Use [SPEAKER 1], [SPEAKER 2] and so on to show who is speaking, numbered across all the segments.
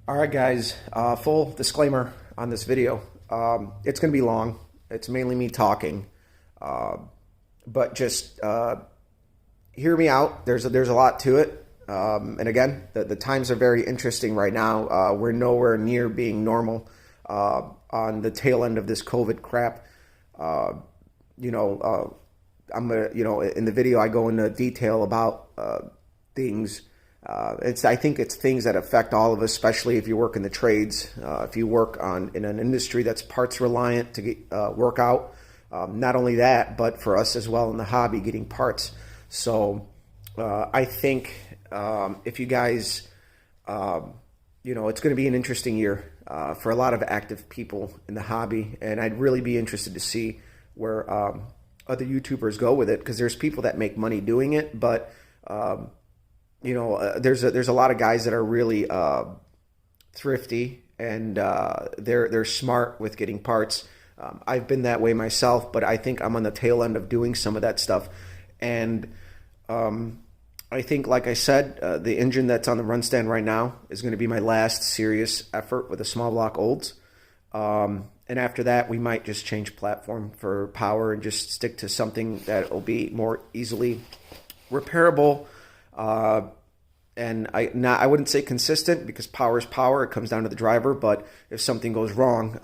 [SPEAKER 1] All right, guys, full disclaimer on this video. It's going to be long. It's mainly me talking, uh, but just hear me out. There's a lot to it. And again, the times are very interesting right now. We're nowhere near being normal on the tail end of this COVID crap. Uh, I'm gonna, in the video I go into detail about things. I think it's things that affect all of us, especially if you work in the trades. If you work in an industry that's parts reliant to get work out. Not only that, but for us as well in the hobby, getting parts. So I think if you guys, it's going to be an interesting year for a lot of active people in the hobby, and I'd really be interested to see where other YouTubers go with it, because there's people that make money doing it, but there's a lot of guys that are really thrifty, and they're smart with getting parts. I've been that way myself, but I think I'm on the tail end of doing some of that stuff. And I think, like I said, the engine that's on the run stand right now is going to be my last serious effort with the small block olds. And after that, we might just change platform for power and just stick to something that will be more easily repairable. And I wouldn't say consistent, because power is power. It comes down to the driver. But if something goes wrong,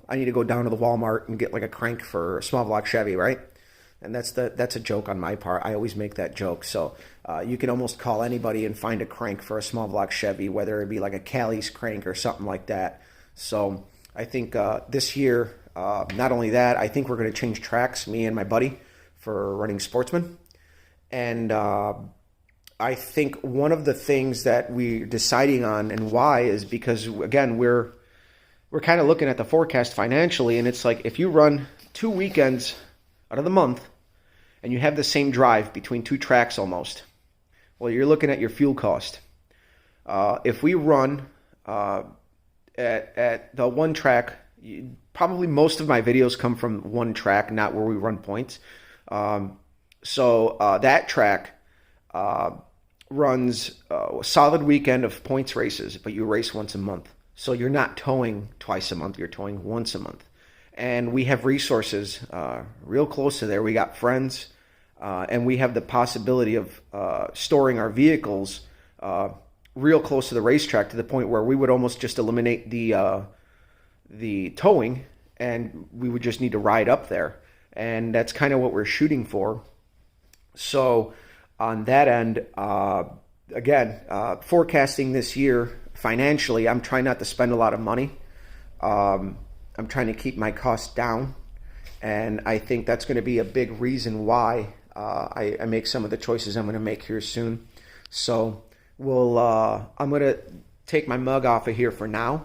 [SPEAKER 1] I need to go down to the Walmart and get like a crank for a small block Chevy, right? And that's a joke on my part. I always make that joke. So you can almost call anybody and find a crank for a small block Chevy, whether it be like a Cali's crank or something like that. So I think this year, not only that, I think we're going to change tracks, me and my buddy, for running Sportsman. And I think one of the things that we're deciding on, and why, is because, again, we're kind of looking at the forecast financially, and it's like, if you run 2 weekends out of the month and you have the same drive between two tracks almost, well, you're looking at your fuel cost. If we run at the one track, probably most of my videos come from one track, not where we run points. So that track runs a solid weekend of points races, but you race once a month. So you're not towing twice a month, you're towing once a month. And we have resources real close to there. We got friends, and we have the possibility of storing our vehicles real close to the racetrack, to the point where we would almost just eliminate the towing, and we would just need to ride up there. And that's kind of what we're shooting for. So on that end, again, forecasting this year financially, I'm trying not to spend a lot of money. I'm trying to keep my costs down, and I think that's going to be a big reason why I make some of the choices I'm going to make here soon. So I'm going to take my mug off of here for now,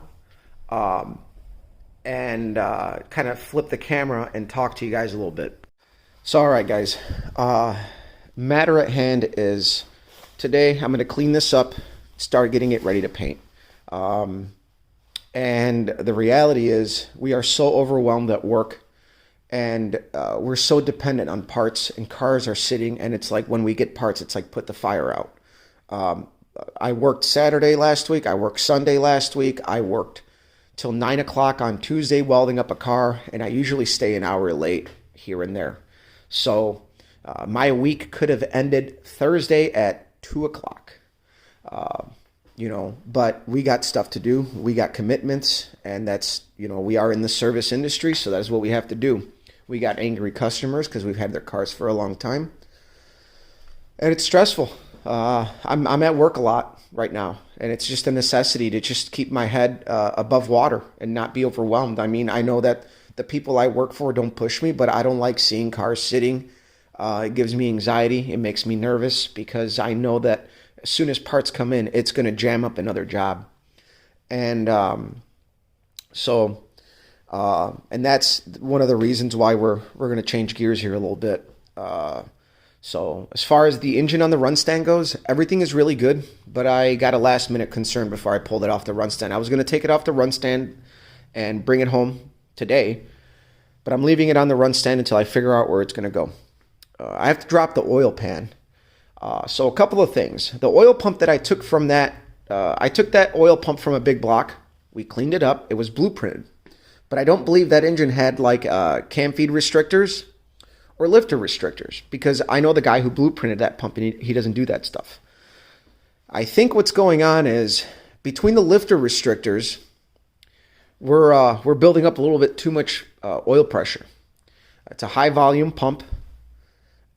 [SPEAKER 1] and kind of flip the camera and talk to you guys a little bit. So, all right, guys. Matter at hand is, today I'm going to clean this up, start getting it ready to paint. And the reality is, we are so overwhelmed at work, and we're so dependent on parts, and cars are sitting, and it's like, when we get parts, it's like, put the fire out. I worked Saturday last week. I worked Sunday last week. I worked till 9 o'clock on Tuesday welding up a car, and I usually stay an hour late here and there. So my week could have ended Thursday at 2 o'clock. But we got stuff to do. We got commitments, and that's, we are in the service industry, so that's what we have to do. We got angry customers because we've had their cars for a long time, and it's stressful. I'm at work a lot right now, and it's just a necessity to just keep my head above water and not be overwhelmed. I mean, I know that the people I work for don't push me, but I don't like seeing cars sitting. It gives me anxiety. It makes me nervous, because I know that as soon as parts come in, it's going to jam up another job. And and that's one of the reasons why we're going to change gears here a little bit. So as far as the engine on the run stand goes, everything is really good, but I got a last minute concern before I pulled it off the run stand. I was going to take it off the run stand and bring it home today, but I'm leaving it on the run stand until I figure out where it's going to go. I have to drop the oil pan. So a couple of things. The oil pump that I took from that I took that oil pump from a big block. We cleaned it up. It was blueprinted. But I don't believe that engine had like cam feed restrictors or lifter restrictors, because I know the guy who blueprinted that pump and he doesn't do that stuff. I think what's going on is between the lifter restrictors, we're building up a little bit too much oil pressure. It's a high volume pump,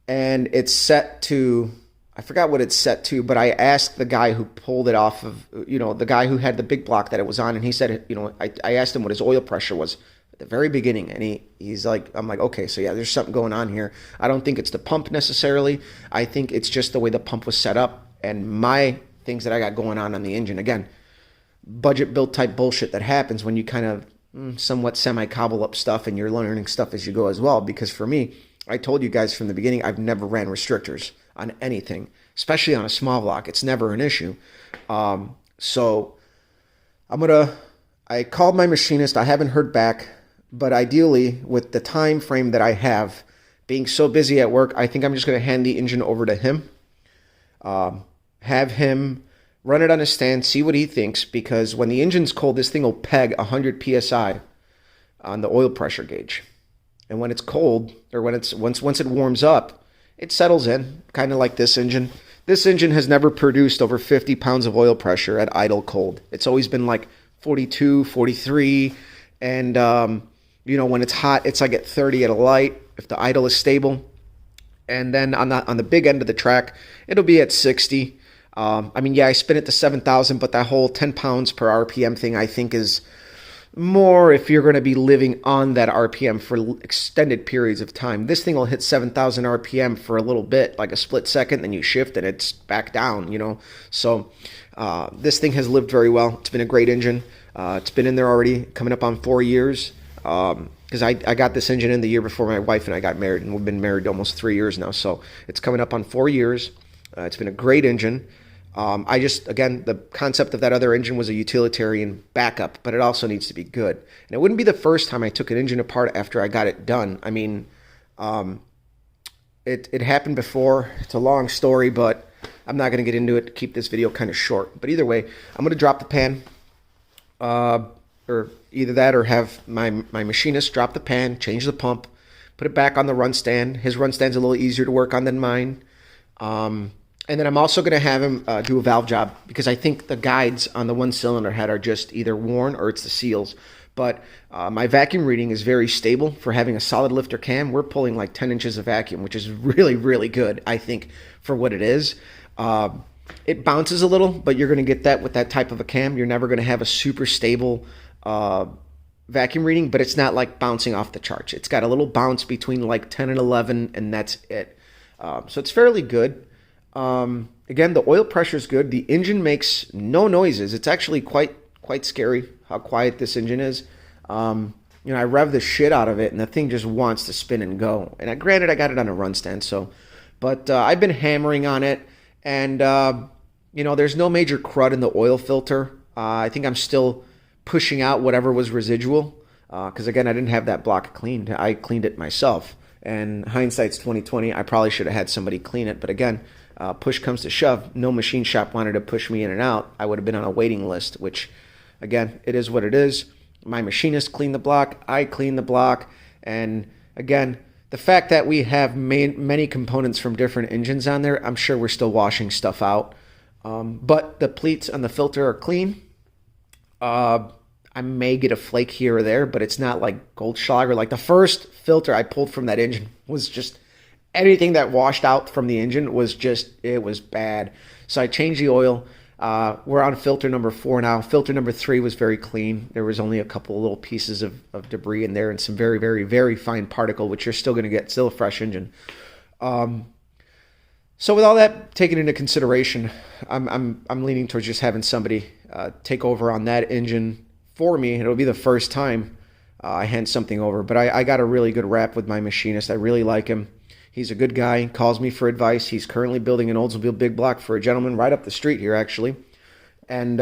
[SPEAKER 1] and it's set to, I forgot what it's set to, but I asked the guy who pulled it off of, the guy who had the big block that it was on, and he said, I asked him what his oil pressure was at the very beginning, and he's like, I'm like, okay, so yeah, there's something going on here. I don't think it's the pump necessarily. I think it's just the way the pump was set up and my things that I got going on the engine. Again, budget build type bullshit that happens when you kind of somewhat semi-cobble up stuff and you're learning stuff as you go as well. Because for me, I told you guys from the beginning, I've never ran restrictors on anything, especially on a small block. It's never an issue. So I called my machinist. I haven't heard back, but ideally with the time frame that I have, being so busy at work, I think I'm just going to hand the engine over to him, have him run it on a stand, see what he thinks, because when the engine's cold, this thing will peg 100 PSI on the oil pressure gauge. And when it's cold, or when it's once it warms up, it settles in, kind of like this engine. This engine has never produced over 50 pounds of oil pressure at idle cold. It's always been like 42, 43, and when it's hot, it's like at 30 at a light, if the idle is stable. And then on the big end of the track, it'll be at 60. I spin it to 7,000, but that whole 10 pounds per RPM thing, I think, is more if you're going to be living on that RPM for extended periods of time. This thing will hit 7,000 RPM for a little bit, like a split second, then you shift and it's back down, So this thing has lived very well. It's been a great engine. It's been in there already, coming up on 4 years. Because I got this engine in the year before my wife and I got married, and we've been married almost 3 years now. So it's coming up on 4 years. It's been a great engine. The concept of that other engine was a utilitarian backup, but it also needs to be good. And it wouldn't be the first time I took an engine apart after I got it done. It happened before. It's a long story, but I'm not going to get into it to keep this video kind of short. But either way, I'm going to drop the pan, or either that or have my machinist drop the pan, change the pump, put it back on the run stand. His run stand's a little easier to work on than mine. And then I'm also going to have him do a valve job, because I think the guides on the one cylinder head are just either worn or it's the seals. But my vacuum reading is very stable for having a solid lifter cam. We're pulling like 10 inches of vacuum, which is really, really good, I think, for what it is. It bounces a little, but you're going to get that with that type of a cam. You're never going to have a super stable vacuum reading, but it's not like bouncing off the charts. It's got a little bounce between like 10 and 11, and that's it. So it's fairly good. Again, the oil pressure is good. The engine makes no noises. It's actually quite scary how quiet this engine is. I rev the shit out of it, and the thing just wants to spin and go. And granted, I got it on a run stand, but I've been hammering on it, and there's no major crud in the oil filter. I think I'm still pushing out whatever was residual, because again, I didn't have that block cleaned. I cleaned it myself, and hindsight's 2020. I probably should have had somebody clean it, but again, push comes to shove, no machine shop wanted to push me in and out. I would have been on a waiting list, which, again, it is what it is. My machinist cleaned the block, I cleaned the block, and again, the fact that we have many components from different engines on there, I'm sure we're still washing stuff out. But the pleats on the filter are clean. I may get a flake here or there, but it's not like Goldschlager. Like the first filter I pulled from that engine was just, anything that washed out from the engine was just, it was bad. So I changed the oil. We're on filter number 4 now. Filter number 3 was very clean. There was only a couple of little pieces of debris in there and some very, very, very fine particle, which you're still going to get, still a fresh engine. So with all that taken into consideration, I'm leaning towards just having somebody take over on that engine for me. It'll be the first time I hand something over, but I got a really good rap with my machinist. I really like him. He's a good guy, calls me for advice. He's currently building an Oldsmobile big block for a gentleman right up the street here, actually. And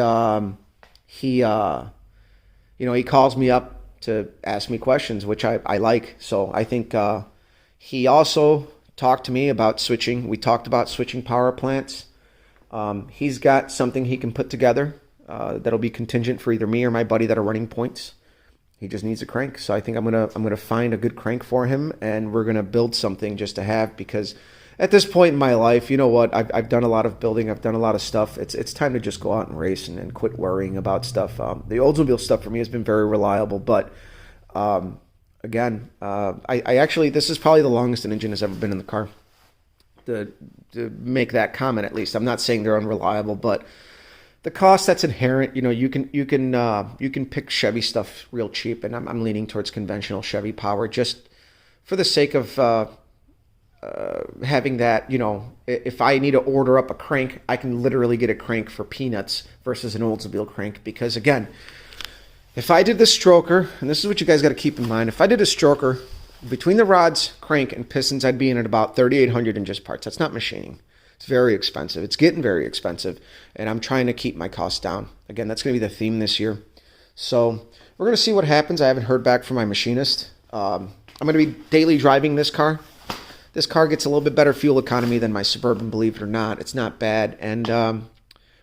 [SPEAKER 1] he calls me up to ask me questions, which I like. So I think he also talked to me about switching. We talked about switching power plants. He's got something he can put together that'll be contingent for either me or my buddy that are running points. He just needs a crank. So I think I'm gonna find a good crank for him, and we're gonna build something just to have, because at this point in my life, you know what? I've done a lot of building. I've done a lot of stuff. It's time to just go out and race and quit worrying about stuff. The Oldsmobile stuff for me has been very reliable, but again, I actually, this is probably the longest an engine has ever been in the car. To make that comment, at least. I'm not saying they're unreliable, but the cost that's inherent, you can pick Chevy stuff real cheap, and I'm leaning towards conventional Chevy power just for the sake of having that. If I need to order up a crank, I can literally get a crank for peanuts versus an Oldsmobile crank. Because again, if I did the stroker, and this is what you guys got to keep in mind, if I did a stroker between the rods, crank, and pistons, I'd be in at about $3,800 in just parts. That's not machining. It's very expensive. It's getting very expensive, and I'm trying to keep my costs down. Again, that's going to be the theme this year. So we're going to see what happens. I haven't heard back from my machinist. I'm going to be daily driving this car. This car gets a little bit better fuel economy than my Suburban, believe it or not. It's not bad. And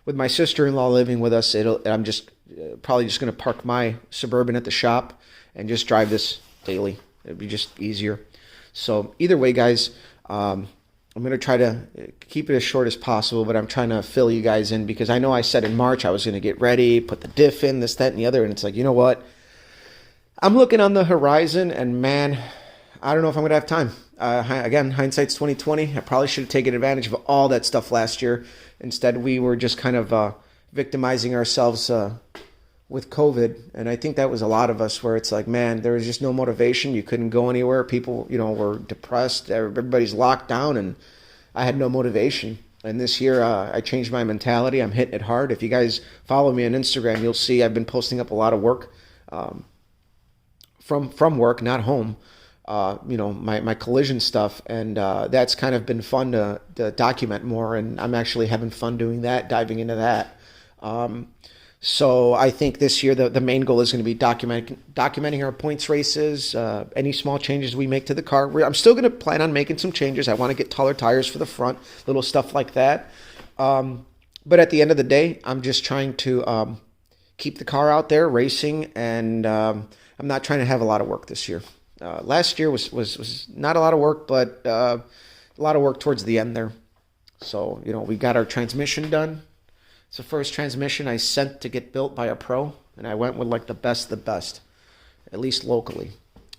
[SPEAKER 1] with my sister-in-law living with us, I'm just probably just going to park my Suburban at the shop and just drive this daily. It'd be just easier. So either way, guys, I'm going to try to keep it as short as possible, but I'm trying to fill you guys in, because I know I said in March I was going to get ready, put the diff in, this, that, and the other, and it's like, you know what? I'm looking on the horizon, and man, I don't know if I'm going to have time. Again, hindsight's 2020. I probably should have taken advantage of all that stuff last year. Instead, we were just kind of victimizing ourselves with COVID, and I think that was a lot of us, where it's like, man, there was just no motivation. You couldn't go anywhere. People, were depressed. Everybody's locked down, and I had no motivation. And this year, I changed my mentality. I'm hitting it hard. If you guys follow me on Instagram, you'll see I've been posting up a lot of work from work, not home. My collision stuff, and that's kind of been fun to document more, and I'm actually having fun doing that, diving into that. So I think this year the main goal is going to be documenting our points races, any small changes we make to the car. I'm still going to plan on making some changes. I want to get taller tires for the front, little stuff like that. But at the end of the day, I'm just trying to keep the car out there racing, and I'm not trying to have a lot of work this year. Last year was not a lot of work, but a lot of work towards the end there. So, we got our transmission done. It's the first transmission I sent to get built by a pro, and I went with like the best of the best, at least locally.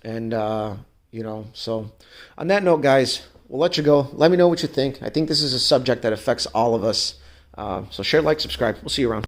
[SPEAKER 1] And, so on that note, guys, we'll let you go. Let me know what you think. I think this is a subject that affects all of us. So share, like, subscribe. We'll see you around.